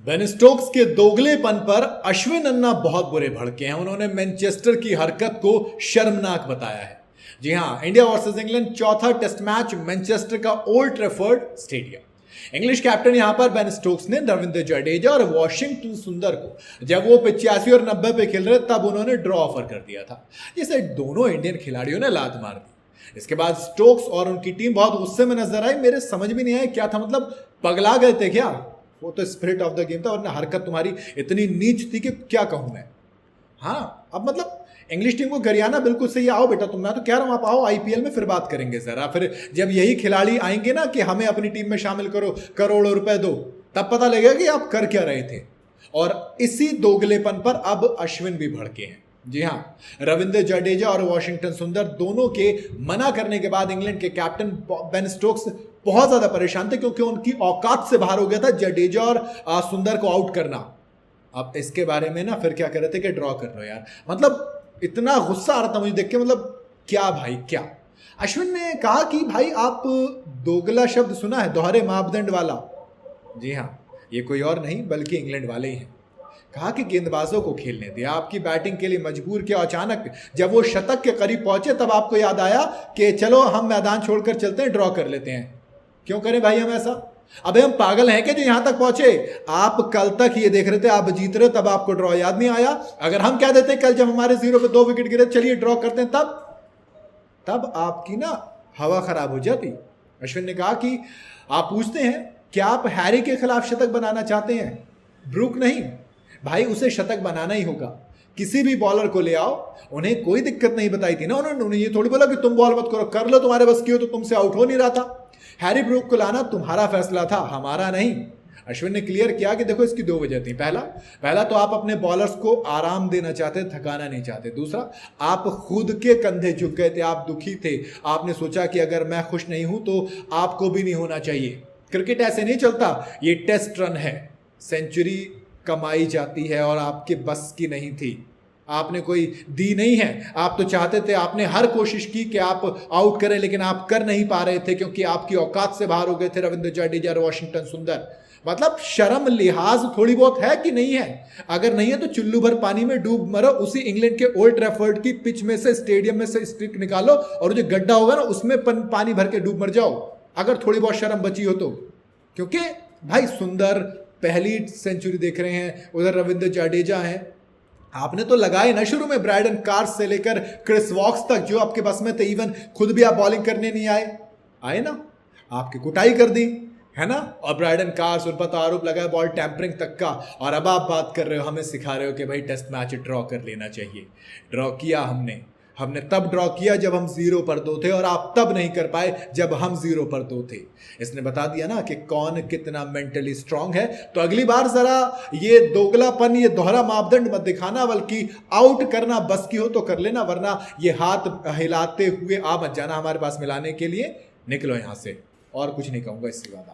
Ben Stokes के दोगलेपन पर अश्विन अन्ना बहुत बुरे भड़के हैं। उन्होंने मैनचेस्टर की हरकत को शर्मनाक बताया है। जी हां, इंडिया वर्सेस इंग्लैंड चौथा टेस्ट मैच मैनचेस्टर का old Trafford stadium. English captain यहां पर बेन स्टोक्स ने रविंद्र जडेजा और वॉशिंगटन सुंदर को जब वो 85 और 90 पे खेल रहे तब उन्होंने ड्रॉ ऑफर कर दिया था, जिसे दोनों इंडियन खिलाड़ियों ने लात मार दी। इसके बाद स्टोक्स और उनकी टीम बहुत गुस्से में नजर आई। मेरे समझ में नहीं आया क्या था, मतलब पगला गए थे क्या? वो तो स्पिरिट ऑफ द गेम था, वरना हरकत तुम्हारी इतनी नीच थी कि क्या कहूं मैं। हाँ, अब मतलब इंग्लिश टीम को गरियाना बिल्कुल सही। आओ बेटा, तुम, मैं तो कह रहा हूं आप आओ आईपीएल में, फिर बात करेंगे जरा। फिर जब यही खिलाड़ी आएंगे ना कि हमें अपनी टीम में शामिल करो, करोड़ों रुपए दो, तब पता लगेगा कि आप कर क्या रहे थे। और इसी दोगलेपन पर अब अश्विन भी भड़के हैं। जी हां, रविंद्र जडेजा और वॉशिंगटन सुंदर दोनों के मना करने के बाद इंग्लैंड के कैप्टन बेन स्टोक्स बहुत ज्यादा परेशान थे, क्योंकि उनकी औकात से बाहर हो गया था जडेजा और सुंदर को आउट करना। अब इसके बारे में ना फिर क्या कर रहे थे कि ड्रॉ कर लो यार। मतलब इतना गुस्सा आ रहा था मुझे देख के, मतलब क्या भाई क्या। अश्विन ने कहा कि भाई आप दोगला शब्द सुना है, दोहरे मापदंड वाला? जी हां, ये कोई और नहीं बल्कि इंग्लैंड वाले ही हैं। कहा कि गेंदबाजों को खेलने दिया, आपकी बैटिंग के लिए मजबूर किया। अचानक जब वो शतक के करीब पहुंचे तब आपको याद आया कि चलो हम मैदान छोड़कर चलते हैं, ड्रॉ कर लेते हैं। क्यों करें भाई हम ऐसा? अबे हम पागल हैं कि जो यहां तक पहुंचे? आप कल तक ये देख रहे थे, आप जीत रहे, तब आपको ड्रॉ याद नहीं आया? अगर हम कह देते कल जब हमारे 0 पे 2 विकेट गिरे चलिए ड्रॉ करते हैं, तब आपकी ना हवा खराब हो जाती। अश्विन ने कहा कि आप पूछते हैं क्या आप हैरी के खिलाफ शतक बनाना चाहते हैं? ब्रूक नहीं भाई, उसे शतक बनाना ही होगा। किसी भी बॉलर को ले आओ, उन्हें कोई दिक्कत नहीं बताई थी ना उन्होंने ये थोड़ी बोला कि तुम बॉल मत करो, कर लो, तुम्हारे बस की हो तो तुमसे आउट हो नहीं रहा था। हैरी ब्रूक को लाना तुम्हारा फैसला था, हमारा नहीं। अश्विन ने क्लियर किया कि देखो इसकी 2 वजह थी। पहला तो आप अपने बॉलर्स को आराम देना चाहते, थकाना नहीं चाहते। दूसरा, आप खुद के कंधे झुक गए थे, आप दुखी थे। आपने सोचा कि अगर मैं खुश नहीं हूं तो आपको भी नहीं होना चाहिए। क्रिकेट ऐसे नहीं चलता, ये टेस्ट रन है, सेंचुरी कमाई जाती है और आपके बस की नहीं थी। आपने कोई दी नहीं है। आप तो चाहते थे, आपने हर कोशिश की कि आप आउट करें, लेकिन आप कर नहीं पा रहे थे क्योंकि आपकी औकात से बाहर हो गए थे रविंद्र जडेजा और वॉशिंगटन सुंदर। मतलब शर्म लिहाज थोड़ी बहुत है कि नहीं है? अगर नहीं है तो चुल्लू भर पानी में डूब मरो। उसी इंग्लैंड के ओल्ड ट्रैफर्ड की पिच में से, स्टेडियम में से स्टिक निकालो और जो गड्ढा होगा ना उसमें पानी भर के डूब मर जाओ, अगर थोड़ी बहुत शर्म बची हो तो। क्योंकि भाई सुंदर पहली सेंचुरी देख रहे हैं, उधर रविंद्र जडेजा हैं। आपने तो लगाए ना शुरू में, ब्रायडन कार्स से लेकर क्रिस वॉक्स तक जो आपके बस में थे। इवन खुद भी आप बॉलिंग करने नहीं आए ना, आपकी कुटाई कर दी है ना। और ब्रायडन कार्स, उन पर तो आरोप लगा है बॉल टैंपरिंग तक का। और अब आप बात कर रहे हो, हमें सिखा रहे हो कि भाई टेस्ट मैच ड्रॉ कर लेना चाहिए। ड्रॉ किया हमने तब ड्रॉ किया जब हम 0 पर 2 थे, और आप तब नहीं कर पाए जब हम 0 पर 2 थे। इसने बता दिया ना कि कौन कितना मेंटली स्ट्रांग है। तो अगली बार जरा ये दोगलापन, ये दोहरा मापदंड मत दिखाना, बल्कि आउट करना बस की हो तो कर लेना, वरना ये हाथ हिलाते हुए आ मत जाना हमारे पास मिलाने के लिए। निकलो यहां से, और कुछ नहीं कहूंगा इससे ज्यादा।